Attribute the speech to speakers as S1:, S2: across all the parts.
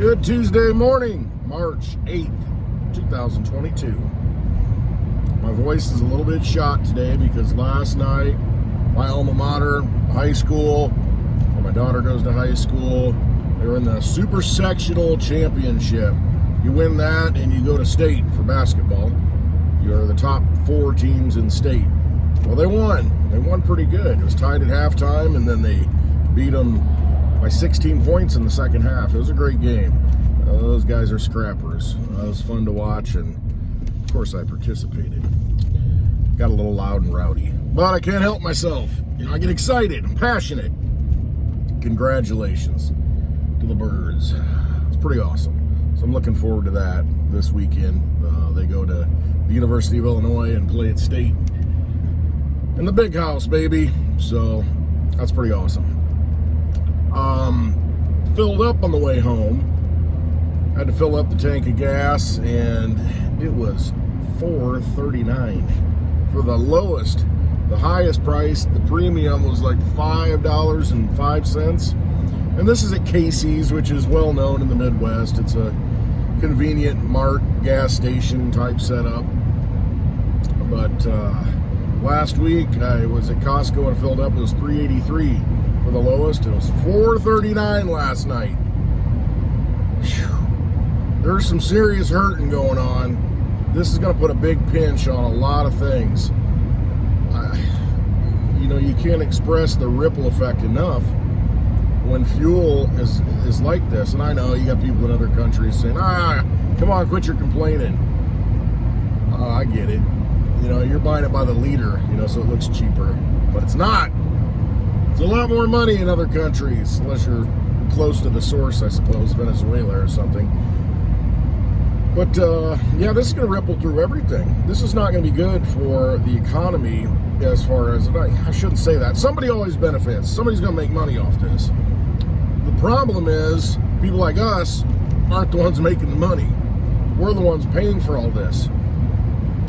S1: Good Tuesday morning, March 8th, 2022. My voice is a little bit shot today because last night, my alma mater, high school, where my daughter goes to high school, they were in the Super Sectional Championship. You win that and you go to state for basketball. You're the top 4 teams in state. Well, they won. They won pretty good. It was tied at halftime, and then they beat them by 16 points in the second half. It was a great game. Those guys are scrappers. It was fun to watch, and of course I participated. Got a little loud and rowdy, but I can't help myself. I get excited. I'm passionate. Congratulations to the Birds. It's pretty awesome. So I'm looking forward to that this weekend. They go to the University of Illinois and play at state in the big house, baby. So that's pretty awesome. Filled up on the way home. Had to fill up the tank of gas, and it was $4.39 for the lowest. The highest price, the premium, was like $5.05. And this is at Casey's, which is well known in the Midwest. It's a convenient mart gas station type setup. But last week I was at Costco and filled up. It was $3.83 for the lowest. It was $4.39 last night. Whew. There's some serious hurting going on. This is going to put a big pinch on a lot of things. You can't express the ripple effect enough when fuel is like this. And I know you got people in other countries saying, come on, quit your complaining. I get it. You're buying it by the liter, so it looks cheaper. But it's not. It's a lot more money in other countries, unless you're close to the source, I suppose, Venezuela or something. But, yeah, this is going to ripple through everything. This is not going to be good for the economy as far as, I shouldn't say that. Somebody always benefits. Somebody's going to make money off this. The problem is, people like us aren't the ones making the money. We're the ones paying for all this.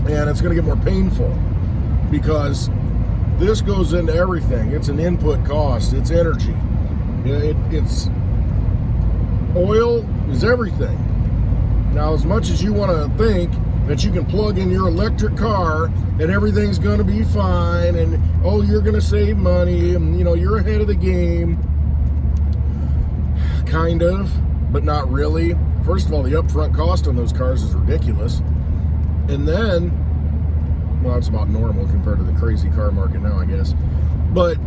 S1: And it's going to get more painful because this goes into everything. It's an input cost. It's energy. It's oil is everything. Now, as much as you want to think that you can plug in your electric car and everything's going to be fine and, you're going to save money and, you're ahead of the game, kind of, but not really. First of all, the upfront cost on those cars is ridiculous. And then, well, it's about normal compared to the crazy car market now, I guess. But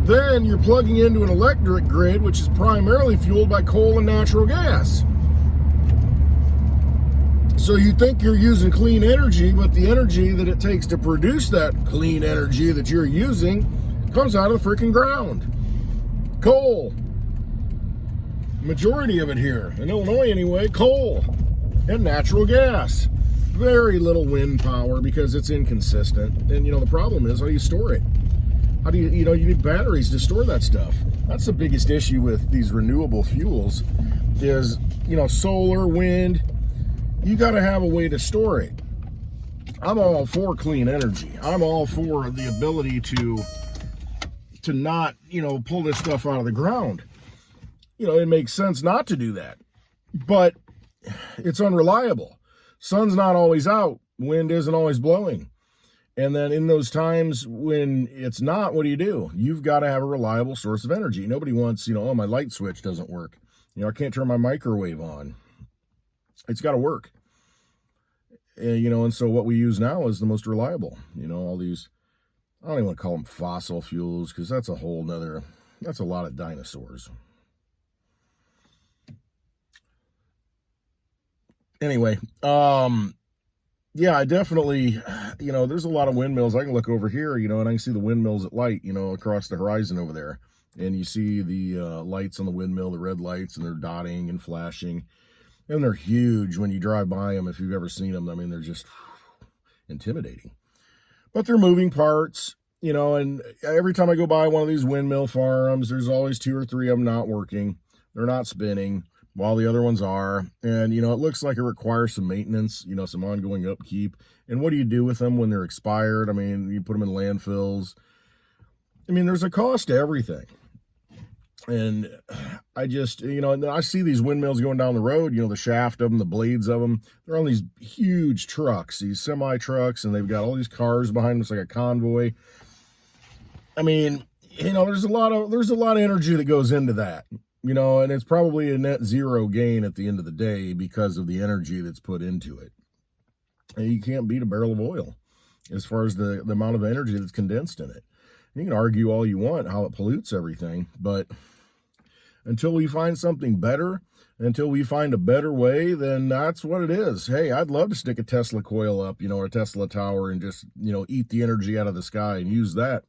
S1: then you're plugging into an electric grid, which is primarily fueled by coal and natural gas. So you think you're using clean energy, but the energy that it takes to produce that clean energy that you're using comes out of the freaking ground. Coal. Majority of it here, in Illinois anyway, coal and natural gas. Very little wind power because it's inconsistent. And, the problem is, how do you store it? How do you need batteries to store that stuff. That's the biggest issue with these renewable fuels is, solar, wind. You got to have a way to store it. I'm all for clean energy. I'm all for the ability to not, pull this stuff out of the ground. It makes sense not to do that. But it's unreliable. Sun's not always out. Wind isn't always blowing. And then in those times when it's not, what do? You've got to have a reliable source of energy. Nobody wants, my light switch doesn't work. I can't turn my microwave on. It's got to work. And so what we use now is the most reliable. All these, I don't even want to call them fossil fuels because that's a lot of dinosaurs. Anyway, yeah, I definitely, there's a lot of windmills. I can look over here, and I can see the windmills at light, across the horizon over there. And you see the lights on the windmill, the red lights, and they're dotting and flashing. And they're huge when you drive by them, if you've ever seen them. I mean, they're just intimidating. But they're moving parts, and every time I go by one of these windmill farms, there's always 2 or 3 of them not working. They're not spinning while the other ones are. And, it looks like it requires some maintenance, some ongoing upkeep. And what do you do with them when they're expired? I mean, you put them in landfills. I mean, there's a cost to everything. And I just, and then I see these windmills going down the road, the shaft of them, the blades of them. They're on these huge trucks, these semi trucks, and they've got all these cars behind them. It's like a convoy. I mean, there's a lot of energy that goes into that, and it's probably a net zero gain at the end of the day because of the energy that's put into it. And you can't beat a barrel of oil as far as the amount of energy that's condensed in it. You can argue all you want how it pollutes everything, but until we find something better, until we find a better way, then that's what it is. Hey, I'd love to stick a Tesla coil up, or a Tesla tower and just, eat the energy out of the sky and use that.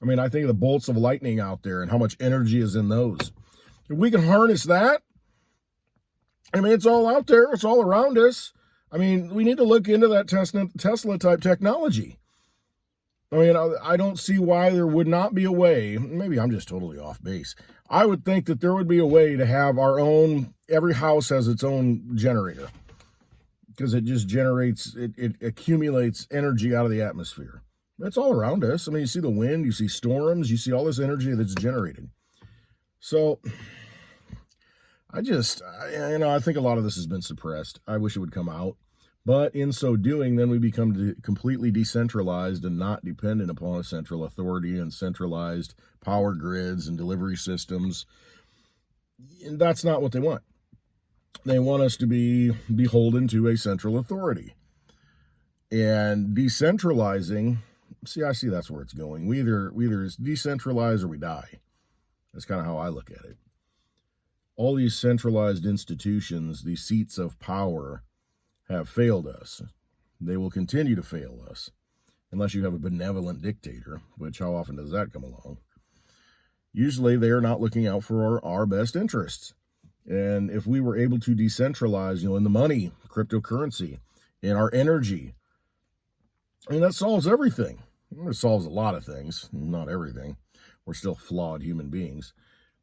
S1: I mean, I think of the bolts of lightning out there and how much energy is in those. If we can harness that, I mean, it's all out there. It's all around us. I mean, we need to look into that Tesla type technology. I mean, I don't see why there would not be a way. Maybe I'm just totally off base. I would think that there would be a way to have our own, every house has its own generator because it just generates, it accumulates energy out of the atmosphere. It's all around us. I mean, you see the wind, you see storms, you see all this energy that's generated. So I think a lot of this has been suppressed. I wish it would come out. But in so doing, then we become completely decentralized and not dependent upon a central authority and centralized power grids and delivery systems. And that's not what they want. They want us to be beholden to a central authority. And decentralizing, I see that's where it's going. We either decentralize or we die. That's kind of how I look at it. All these centralized institutions, these seats of power, have failed us. They will continue to fail us unless you have a benevolent dictator, which how often does that come along? Usually they are not looking out for our best interests. And if we were able to decentralize, in the money, cryptocurrency, in our energy, I mean, that solves everything. It solves a lot of things, not everything. We're still flawed human beings.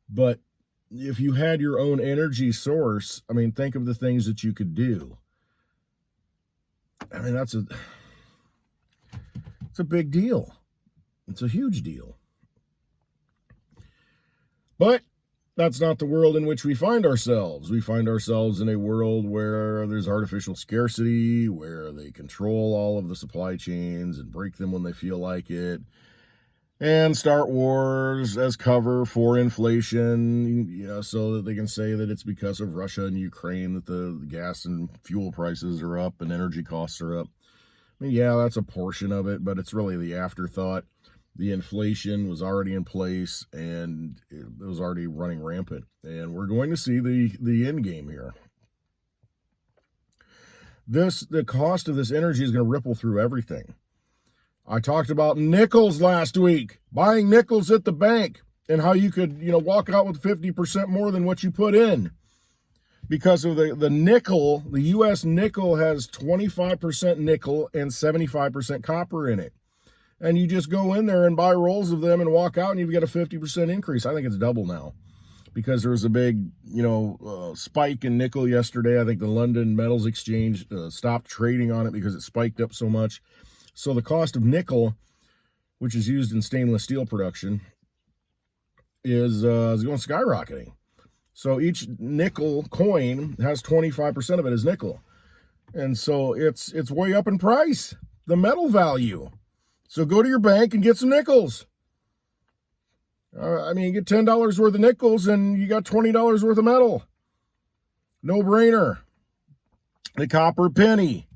S1: But if you had your own energy source, I mean, think of the things that you could do. I mean, it's a big deal. It's a huge deal. But that's not the world in which we find ourselves. We find ourselves in a world where there's artificial scarcity, where they control all of the supply chains and break them when they feel like it, and start wars as cover for inflation, so that they can say that it's because of Russia and Ukraine that the gas and fuel prices are up and energy costs are up. I mean, yeah, that's a portion of it, but it's really the afterthought. The inflation was already in place and it was already running rampant. And we're going to see the end game here. The cost of this energy is going to ripple through everything. I talked about nickels last week, buying nickels at the bank and how you could, walk out with 50% more than what you put in because of the nickel. The U.S. nickel has 25% nickel and 75% copper in it. And you just go in there and buy rolls of them and walk out and you get a 50% increase. I think it's double now because there was a big, spike in nickel yesterday. I think the London Metals Exchange stopped trading on it because it spiked up so much. So the cost of nickel, which is used in stainless steel production, is going skyrocketing. So each nickel coin has 25% of it as nickel. And so it's way up in price, the metal value. So go to your bank and get some nickels. You get $10 worth of nickels and you got $20 worth of metal. No brainer. The copper penny.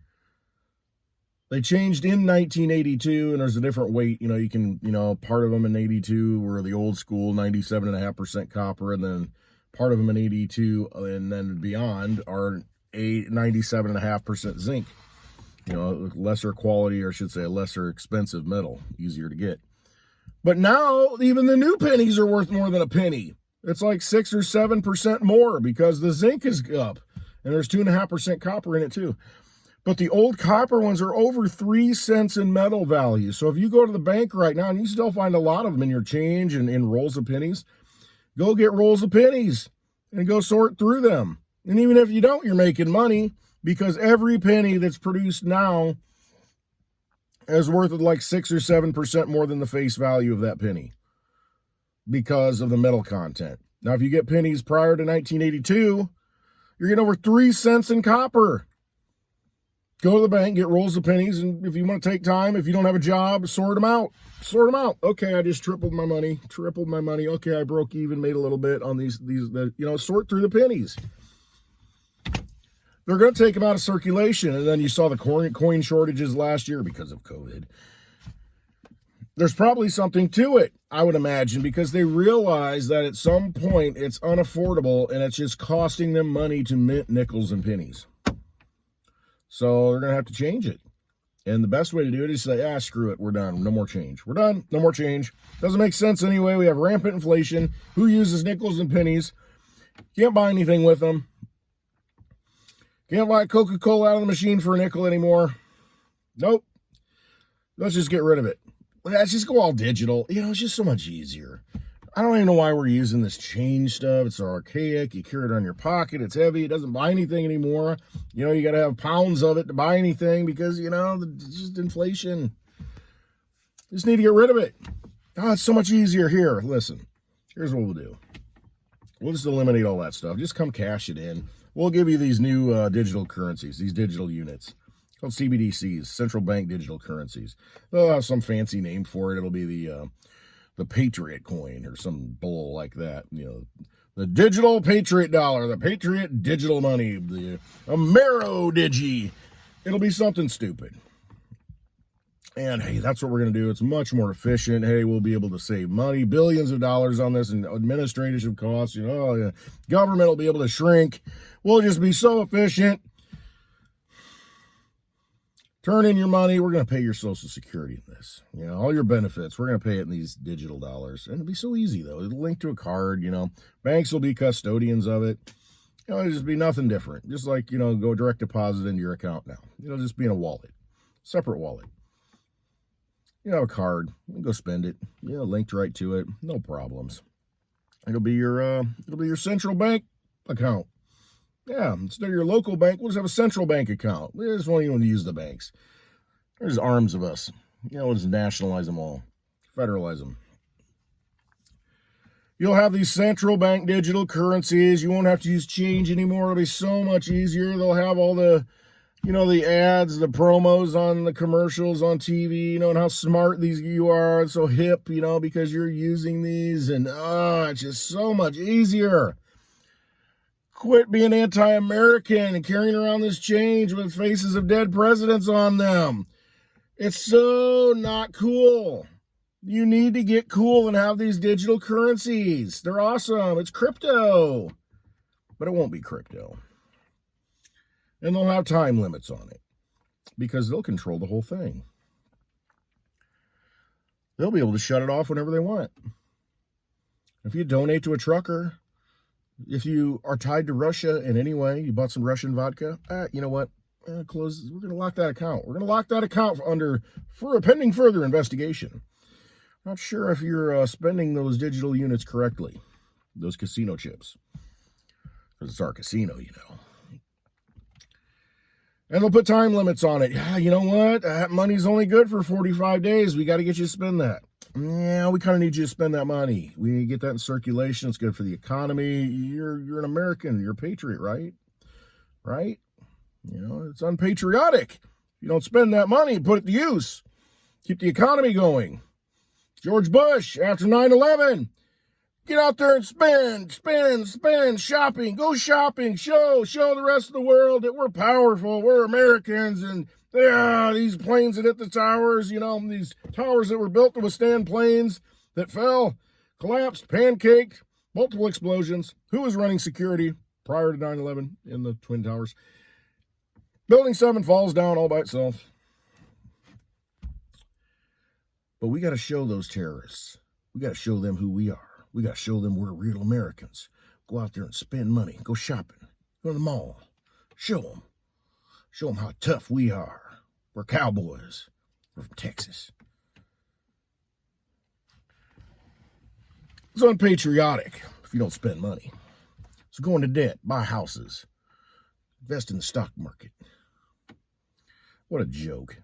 S1: They changed in 1982, and there's a different weight. You can, part of them in 82 were the old school 97.5% copper, and then part of them in 82 and then beyond are 97.5% zinc. Lesser quality, or I should say a lesser expensive metal, easier to get. But now even the new pennies are worth more than a penny. It's like 6 or 7% more because the zinc is up, and there's 2.5% copper in it too. But the old copper ones are over 3 cents in metal value. So if you go to the bank right now, and you still find a lot of them in your change and in rolls of pennies, go get rolls of pennies and go sort through them. And even if you don't, you're making money because every penny that's produced now is worth like 6 or 7% more than the face value of that penny because of the metal content. Now, if you get pennies prior to 1982, you're getting over 3 cents in copper. Go to the bank, get rolls of pennies, and if you want to take time, if you don't have a job, sort them out. Sort them out. Okay, I just tripled my money. Okay, I broke even, made a little bit on these sort through the pennies. They're going to take them out of circulation, and then you saw the coin shortages last year because of COVID. There's probably something to it, I would imagine, because they realize that at some point it's unaffordable and it's just costing them money to mint nickels and pennies. So they're going to have to change it. And the best way to do it is say, screw it, we're done. No more change. We're done. No more change. Doesn't make sense anyway. We have rampant inflation. Who uses nickels and pennies? Can't buy anything with them. Can't buy Coca-Cola out of the machine for a nickel anymore. Nope. Let's just get rid of it. Let's just go all digital. It's just so much easier. I don't even know why we're using this change stuff. It's archaic. You carry it on your pocket. It's heavy. It doesn't buy anything anymore. You got to have pounds of it to buy anything because, it's just inflation. Just need to get rid of it. It's so much easier. Here, listen. Here's what we'll do. We'll just eliminate all that stuff. Just come cash it in. We'll give you these new digital currencies, these digital units. Called CBDCs, central bank digital currencies. They'll have some fancy name for it. It'll be the Patriot coin or some bull like that. The digital Patriot dollar, the Patriot digital money, the Amero-Digi. It'll be something stupid. And hey, that's what we're going to do. It's much more efficient. Hey, we'll be able to save money, billions of dollars on this and administrative costs. Government will be able to shrink. We'll just be so efficient. Turn in your money. We're going to pay your Social Security in this. All your benefits. We're going to pay it in these digital dollars. And it'll be so easy, though. It'll link to a card. Banks will be custodians of it. It'll just be nothing different. Just like, go direct deposit into your account now. It'll just be in a wallet. Separate wallet. Have a card. Go spend it. Linked right to it. No problems. It'll be your central bank account. Yeah, instead of your local bank, we'll just have a central bank account. We just won't even use the banks. There's arms of us. We'll just nationalize them all. Federalize them. You'll have these central bank digital currencies. You won't have to use change anymore. It'll be so much easier. They'll have all the, the ads, the promos on the commercials on TV, and how smart you are. It's so hip, because you're using these. And, it's just so much easier. Quit being anti-American and carrying around this change with faces of dead presidents on them. It's so not cool. You need to get cool and have these digital currencies. They're awesome. It's crypto. But it won't be crypto. And they'll have time limits on it because they'll control the whole thing. They'll be able to shut it off whenever they want. If you donate to a trucker, if you are tied to Russia in any way, you bought some Russian vodka, you know what? Close. We're going to lock that account. We're going to lock that account for pending further investigation. Not sure if you're spending those digital units correctly, those casino chips, because it's our casino, And they'll put time limits on it. Yeah, you know what? That money's only good for 45 days. We got to get you to spend that. Yeah, we kind of need you to spend that money. We need to get that in circulation. It's good for the economy. You're an American. You're a patriot, right? Right? It's unpatriotic. If you don't spend that money, put it to use. Keep the economy going. George Bush, after 9/11, get out there and spend, shopping. Go shopping. Show the rest of the world that we're powerful. We're Americans, and these planes that hit the towers, these towers that were built to withstand planes that fell, collapsed, pancaked, multiple explosions. Who was running security prior to 9/11 in the Twin Towers? Building 7 falls down all by itself. But we got to show those terrorists. We got to show them who we are. We got to show them we're real Americans. Go out there and spend money. Go shopping. Go to the mall. Show them. Show them how tough we are. We're cowboys. We're from Texas. It's unpatriotic if you don't spend money. So go into debt, buy houses, invest in the stock market. What a joke.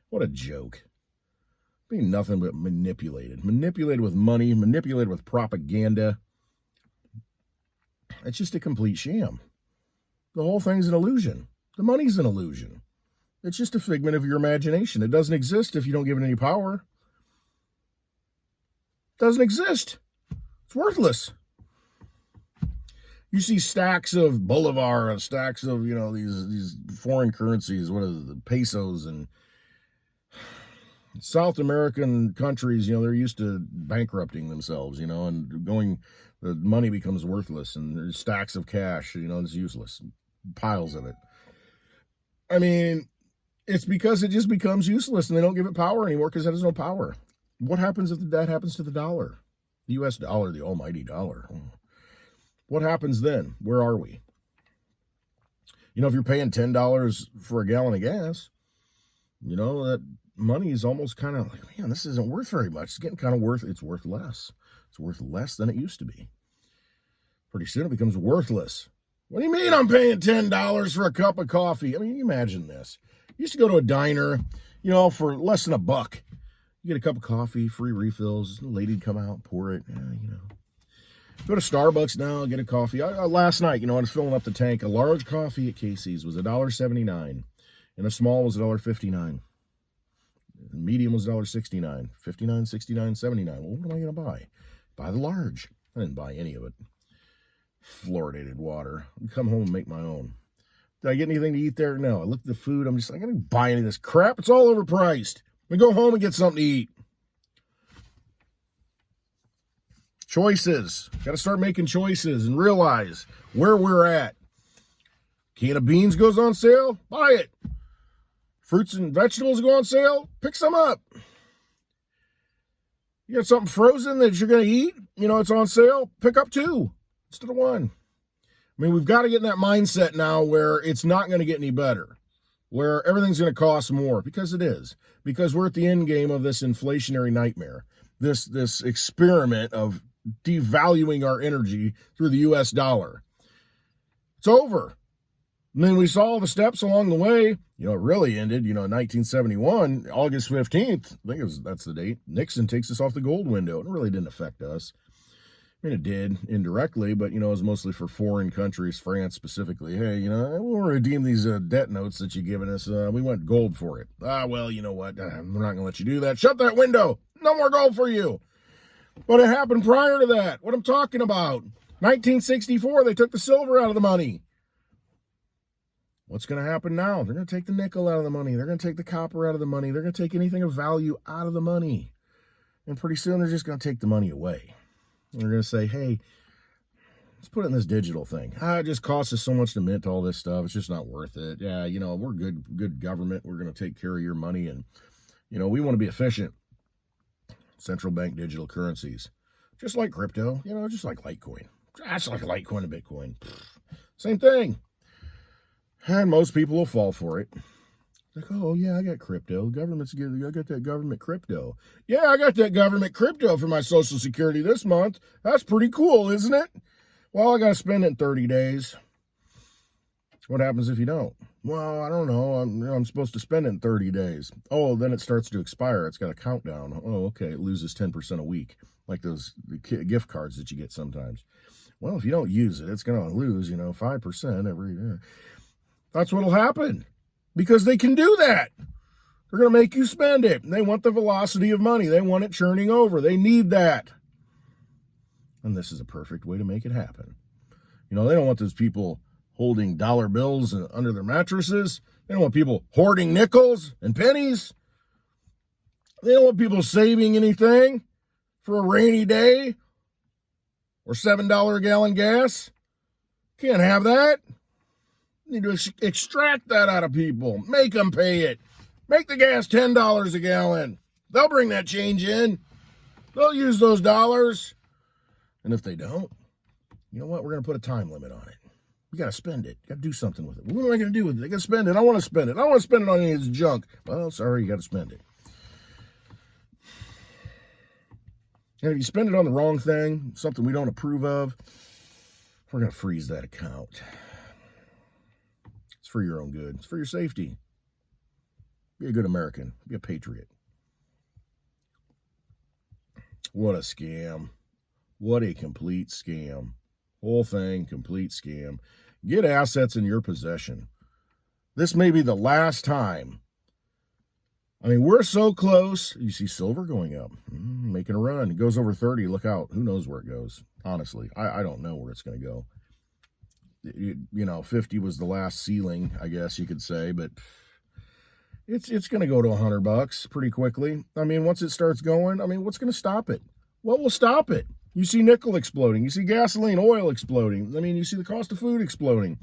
S1: What a joke. Being nothing but manipulated. Manipulated with money, manipulated with propaganda. It's just a complete sham. The whole thing's an illusion. The money's an illusion. It's just a figment of your imagination. It doesn't exist if you don't give it any power. It doesn't exist. It's worthless. You see stacks of bolivar, stacks of, these foreign currencies, what is it, the pesos, and South American countries, they're used to bankrupting themselves, and the money becomes worthless, and there's stacks of cash, it's useless. Piles of it. I mean, it's because it just becomes useless and they don't give it power anymore because it has no power. What happens if that happens to the dollar? The U.S. dollar, the almighty dollar. What happens then? Where are we? If you're paying $10 for a gallon of gas, that money is almost kind of like, man, this isn't worth very much. It's getting kind of it's worth less. It's worth less than it used to be. Pretty soon it becomes worthless. What do you mean I'm paying $10 for a cup of coffee? I mean, imagine this. You used to go to a diner, for less than $1. You get a cup of coffee, free refills. The lady'd come out, pour it, Go to Starbucks now, get a coffee. Last night, I was filling up the tank. A large coffee at Casey's was $1.79, and a small was $1.59. Medium was $1.69, 59, 69, 79. Well, what am I going to buy? Buy the large. I didn't buy any of it. Fluoridated water. I'd come home and make my own. Did I get anything to eat there? No. I looked at the food. I'm just like, I didn't buy any of this crap. It's all overpriced. We go home and get something to eat. Choices. Got to start making choices and realize where we're at. Can of beans goes on sale? Buy it. Fruits and vegetables go on sale? Pick some up. You got something frozen that you're going to eat? It's on sale? Pick up 2 instead of 1. I mean, we've got to get in that mindset now where it's not going to get any better, where everything's going to cost more, because it is. Because we're at the end game of this inflationary nightmare, this experiment of devaluing our energy through the U.S. dollar. It's over. And then we saw the steps along the way. It really ended, in 1971, August 15th. I think that's the date. Nixon takes us off the gold window. It really didn't affect us. I mean, it did indirectly, but, it was mostly for foreign countries, France specifically. Hey, we'll redeem these debt notes that you've given us. We want gold for it. Well, you know what? We're not going to let you do that. Shut that window. No more gold for you. But it happened prior to that. What I'm talking about. 1964, they took the silver out of the money. What's going to happen now? They're going to take the nickel out of the money. They're going to take the copper out of the money. They're going to take anything of value out of the money. And pretty soon they're just going to take the money away. They're going to say, hey, let's put it in this digital thing. It just costs us so much to mint all this stuff. It's just not worth it. Yeah, we're good government. We're going to take care of your money. And, we want to be efficient. Central bank digital currencies. Just like crypto, just like Litecoin. Just like Litecoin and Bitcoin. Same thing. And most people will fall for it. Like, oh, yeah, I got crypto. I got that government crypto. Yeah, I got that government crypto for my Social Security this month. That's pretty cool, isn't it? Well, I got to spend it in 30 days. What happens if you don't? Well, I don't know. I'm supposed to spend it in 30 days. Oh, then it starts to expire. It's got a countdown. Oh, okay. It loses 10% a week, like the gift cards that you get sometimes. Well, if you don't use it, it's going to lose, 5% every year. That's what'll happen. Because they can do that. They're going to make you spend it. They want the velocity of money. They want it churning over. They need that. And this is a perfect way to make it happen. They don't want those people holding dollar bills under their mattresses. They don't want people hoarding nickels and pennies. They don't want people saving anything for a rainy day or $7 a gallon gas. Can't have that. Need to extract that out of people. Make them pay it. Make the gas $10 a gallon. They'll bring that change in. They'll use those dollars. And if they don't, you know what? We're going to put a time limit on it. You got to spend it. You got to do something with it. What am I going to do with it? I got to spend it. I want to spend it. I don't want to spend it on any of this junk. Well, sorry, you got to spend it. And if you spend it on the wrong thing, something we don't approve of, we're going to freeze that account. It's for your own good. It's for your safety. Be a good American. Be a patriot. What a scam. What a complete scam. Whole thing, complete scam. Get assets in your possession. This may be the last time. I mean, we're so close. You see silver going up, making a run. It goes over 30. Look out. Who knows where it goes? Honestly, I don't know where it's going to go. 50 was the last ceiling, I guess you could say, but it's going to go to $100 pretty quickly. I mean, once it starts going, what's going to stop it? What will stop it? You see nickel exploding. You see gasoline, oil exploding. You see the cost of food exploding.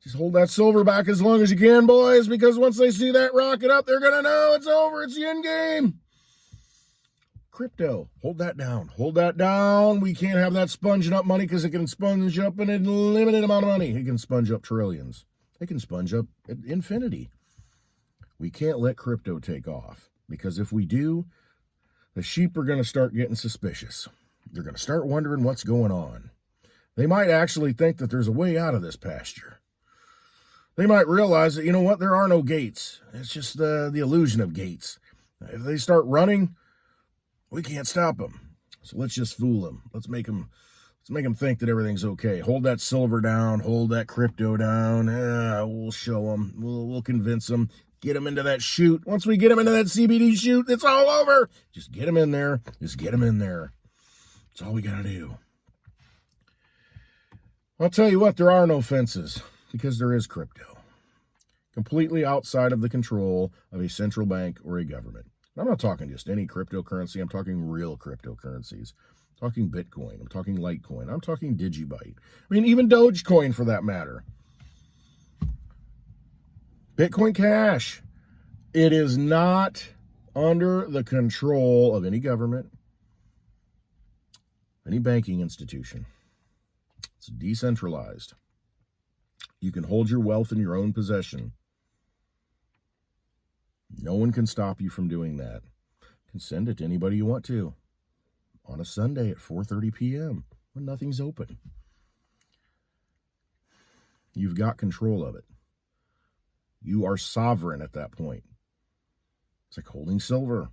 S1: Just hold that silver back as long as you can, boys, because once they see that rocket up, they're going to know it's over. It's the end game. Crypto, hold that down. Hold that down. We can't have that sponging up money because it can sponge up an unlimited amount of money. It can sponge up trillions. It can sponge up infinity. We can't let crypto take off, because if we do, the sheep are going to start getting suspicious. They're going to start wondering what's going on. They might actually think that there's a way out of this pasture. They might realize that, you know what, there are no gates. It's just the illusion of gates. If they start running, we can't stop them. So let's just fool them. Let's make them think that everything's okay. Hold that silver down. Hold that crypto down. We'll show them. We'll convince them. Get them into that chute. Once we get them into that CBD chute, it's all over. Just get them in there. Just get them in there. That's all we got to do. I'll tell you what, there are no fences, because there is crypto. Completely outside of the control of a central bank or a government. And I'm not talking just any cryptocurrency. I'm talking real cryptocurrencies. I'm talking Bitcoin. I'm talking Litecoin. I'm talking Digibyte. Even Dogecoin for that matter. Bitcoin Cash. It is not under the control of any government, any banking institution. It's decentralized. You can hold your wealth in your own possession. No one can stop you from doing that. You can send it to anybody you want to on a Sunday at 4:30 p.m. when nothing's open. You've got control of it. You are sovereign at that point. It's like holding silver.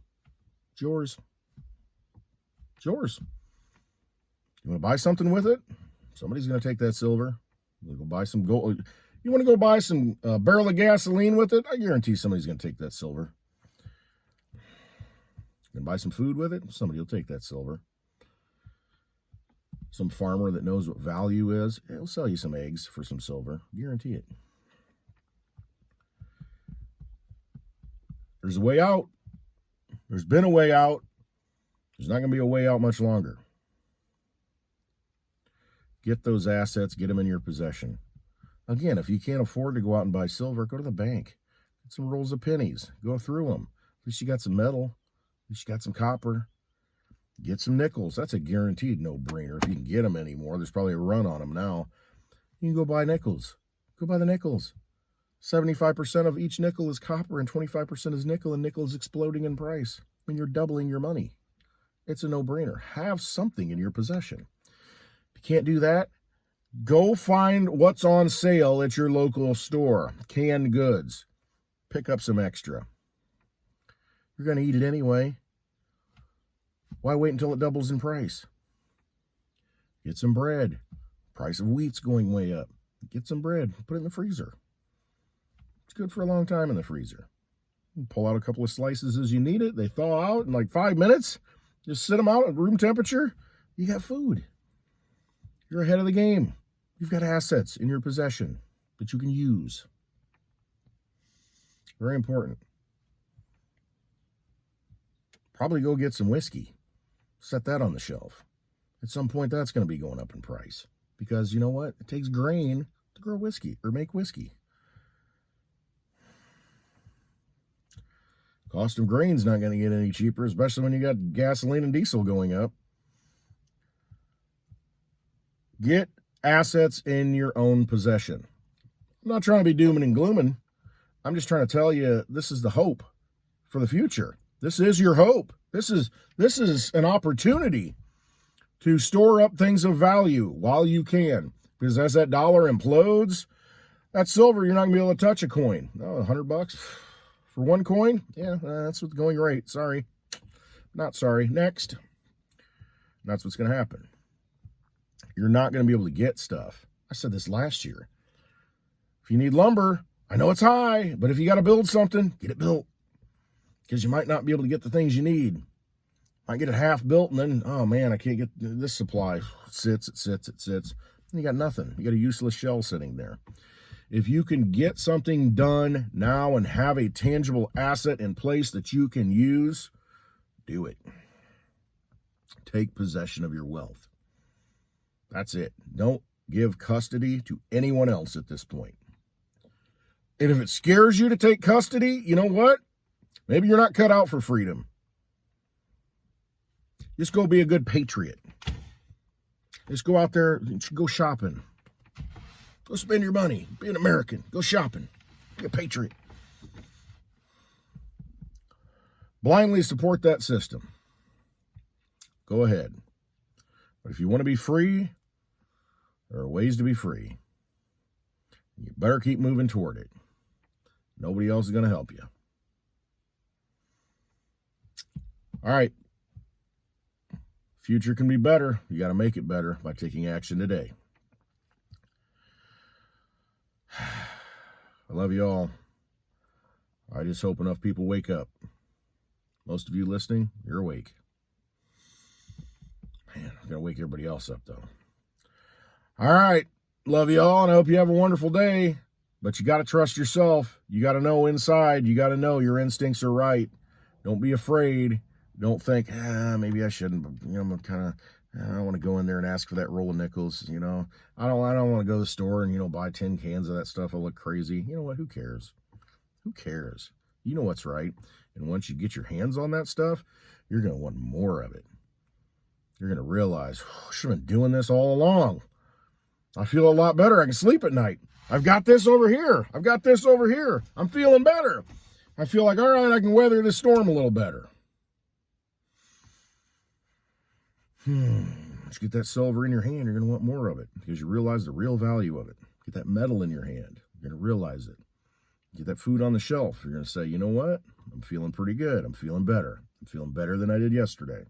S1: It's yours. It's yours. You want to buy something with it? Somebody's going to take that silver. You go buy some gold. You want to go buy some barrel of gasoline with it? I guarantee somebody's going to take that silver. You can buy some food with it? Somebody will take that silver. Some farmer that knows what value is, he'll sell you some eggs for some silver. Guarantee it. There's a way out. There's been a way out. There's not going to be a way out much longer. Get those assets, get them in your possession. Again, if you can't afford to go out and buy silver, go to the bank. Get some rolls of pennies. Go through them. At least you got some metal. At least you got some copper. Get some nickels. That's a guaranteed no-brainer. If you can get them anymore, there's probably a run on them now. You can go buy nickels. Go buy the nickels. 75% of each nickel is copper and 25% is nickel, and nickel is exploding in price. You're doubling your money. It's a no-brainer. Have something in your possession. If you can't do that, go find what's on sale at your local store. Canned goods. Pick up some extra. You're going to eat it anyway. Why wait until it doubles in price? Get some bread. Price of wheat's going way up. Get some bread. Put it in the freezer. It's good for a long time in the freezer. You pull out a couple of slices as you need it. They thaw out in like 5 minutes. Just sit them out at room temperature. You got food. You're ahead of the game. You've got assets in your possession that you can use. Very important. Probably go get some whiskey. Set that on the shelf. At some point, that's going to be going up in price. Because you know what? It takes grain to grow whiskey or make whiskey. Cost of grain's not going to get any cheaper, especially when you got gasoline and diesel going up. Get assets in your own possession. I'm not trying to be dooming and glooming. I'm just trying to tell you this is the hope for the future. This is your hope. This is an opportunity to store up things of value while you can. Because as that dollar implodes, that silver, you're not going to be able to touch a coin. Oh, $100 for one coin? Yeah, that's what's going rate. Sorry. Not sorry. Next. That's what's going to happen. you're not going to be able to get stuff. I said this last year. If you need lumber, I know it's high, but if you got to build something, get it built. Because you might not be able to get the things you need. Might get it half built, and then, oh man, I can't get this supply. It sits. And you got nothing. You got a useless shell sitting there. If you can get something done now and have a tangible asset in place that you can use, do it. Take possession of your wealth. That's it. Don't give custody to anyone else at this point. And if it scares you to take custody, you know what? Maybe you're not cut out for freedom. Just go be a good patriot. Just go out there and go shopping. Go spend your money. Be an American. Go shopping. Be a patriot. Blindly support that system. Go ahead. But if you want to be free, there are ways to be free. You better keep moving toward it. Nobody else is going to help you. All right. Future can be better. You got to make it better by taking action today. I love you all. I just hope enough people wake up. Most of you listening, you're awake. Man, I'm going to wake everybody else up, though. All right. Love you all, and I hope you have a wonderful day. But you got to trust yourself. You got to know inside. You got to know your instincts are right. Don't be afraid. Don't think, maybe I shouldn't. But, I'm kind of, I don't want to go in there and ask for that roll of nickels. I don't want to go to the store and, buy 10 cans of that stuff. I'll look crazy. You know what? Who cares? Who cares? You know what's right. And once you get your hands on that stuff, you're going to want more of it. You're going to realize, I should have been doing this all along. I feel a lot better. I can sleep at night. I've got this over here. I've got this over here. I'm feeling better. I feel like, all right, I can weather this storm a little better. Once you get that silver in your hand, you're going to want more of it because you realize the real value of it. Get that metal in your hand. You're going to realize it. Get that food on the shelf. You're going to say, you know what? I'm feeling pretty good. I'm feeling better. I'm feeling better than I did yesterday.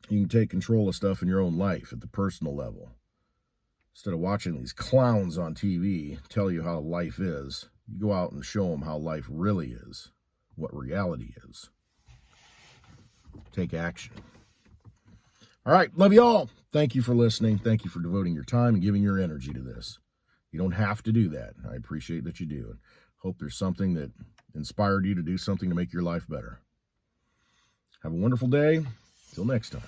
S1: You can take control of stuff in your own life at the personal level. Instead of watching these clowns on TV tell you how life is, you go out and show them how life really is, what reality is. Take action. All right, love you all. Thank you for listening. Thank you for devoting your time and giving your energy to this. You don't have to do that. I appreciate that you do. And hope there's something that inspired you to do something to make your life better. Have a wonderful day. Till next time.